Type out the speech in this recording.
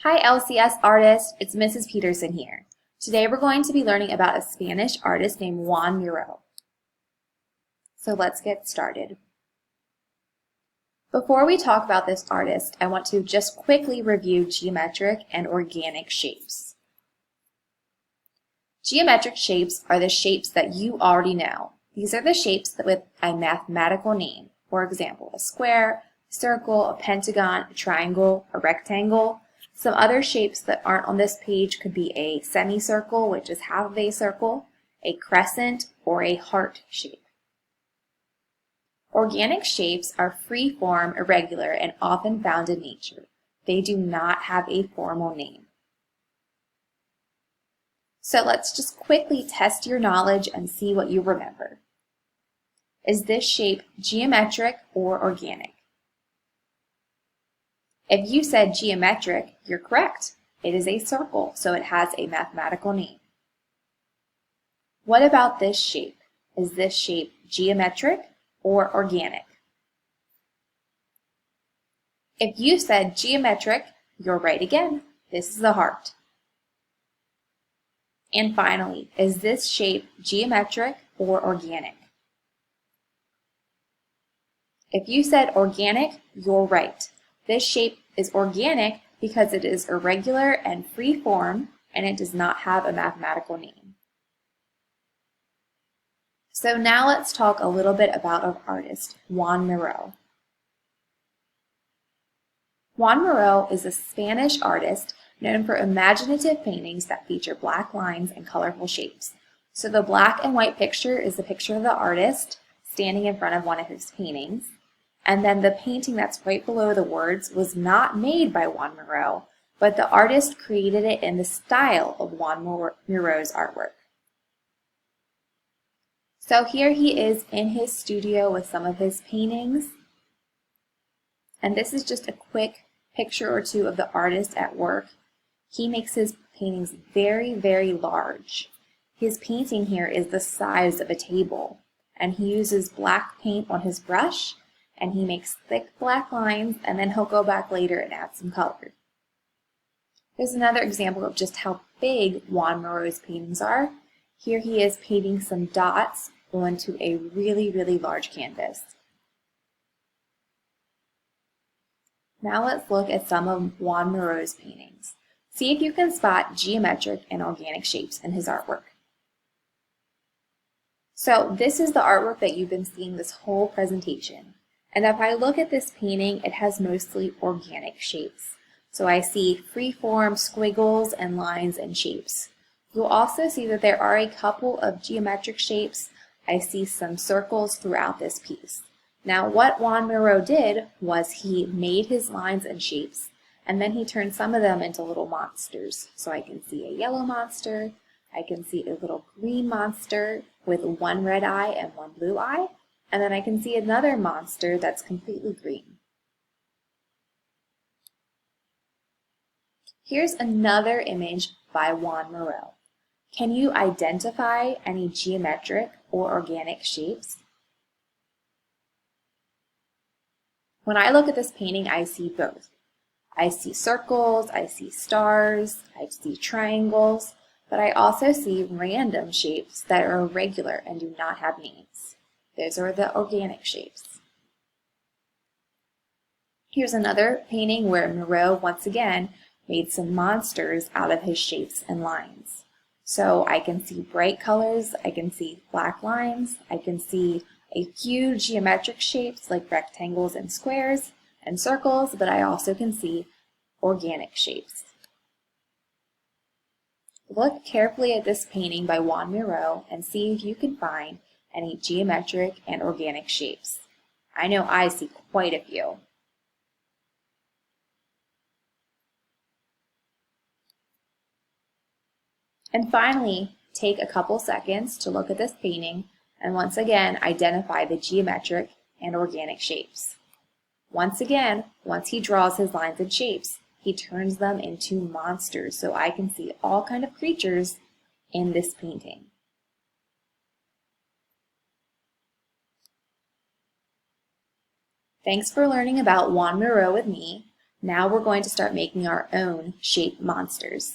Hi LCS artists, it's Mrs. Peterson here. Today we're going to be learning about a Spanish artist named Joan Miró. So let's get started. Before we talk about this artist, I want to just quickly review geometric and organic shapes. Geometric shapes are the shapes that you already know. These are the shapes with a mathematical name. For example, a square, a circle, a pentagon, a triangle, a rectangle. Some other shapes that aren't on this page could be a semicircle, which is half of a circle, a crescent, or a heart shape. Organic shapes are free-form, irregular, and often found in nature. They do not have a formal name. So let's just quickly test your knowledge and see what you remember. Is this shape geometric or organic? If you said geometric, you're correct. It is a circle, so it has a mathematical name. What about this shape? Is this shape geometric or organic? If you said geometric, you're right again. This is the heart. And finally, is this shape geometric or organic? If you said organic, you're right. This shape is organic because it is irregular and free form, and it does not have a mathematical name. So now let's talk a little bit about our artist, Joan Miró. Joan Miró is a Spanish artist known for imaginative paintings that feature black lines and colorful shapes. So the black and white picture is the picture of the artist standing in front of one of his paintings. And then the painting that's right below the words was not made by Joan Miró, but the artist created it in the style of Joan Miró's artwork. So here he is in his studio with some of his paintings. And this is just a quick picture or two of the artist at work. He makes his paintings very, very large. His painting here is the size of a table, and he uses black paint on his brush, and he makes thick black lines, and then he'll go back later and add some color. Here's another example of just how big Joan Miró's paintings are. Here he is painting some dots onto a really, really large canvas. Now let's look at some of Joan Miró's paintings. See if you can spot geometric and organic shapes in his artwork. So this is the artwork that you've been seeing this whole presentation. And if I look at this painting, it has mostly organic shapes. So I see free-form squiggles and lines and shapes. You'll also see that there are a couple of geometric shapes. I see some circles throughout this piece. Now what Joan Miró did was he made his lines and shapes, and then he turned some of them into little monsters. So I can see a yellow monster, I can see a little green monster with one red eye and one blue eye, and then I can see another monster that's completely green. Here's another image by Joan Miró. Can you identify any geometric or organic shapes? When I look at this painting, I see both. I see circles, I see stars, I see triangles, but I also see random shapes that are irregular and do not have names. Those are the organic shapes. Here's another painting where Miró once again made some monsters out of his shapes and lines. So I can see bright colors, I can see black lines, I can see a few geometric shapes like rectangles and squares and circles, but I also can see organic shapes. Look carefully at this painting by Joan Miró and see if you can find any geometric and organic shapes. I know I see quite a few. And finally, take a couple seconds to look at this painting and once again identify the geometric and organic shapes. Once again, once he draws his lines and shapes, he turns them into monsters, so I can see all kinds of creatures in this painting. Thanks for learning about Joan Miró with me. Now we're going to start making our own shape monsters.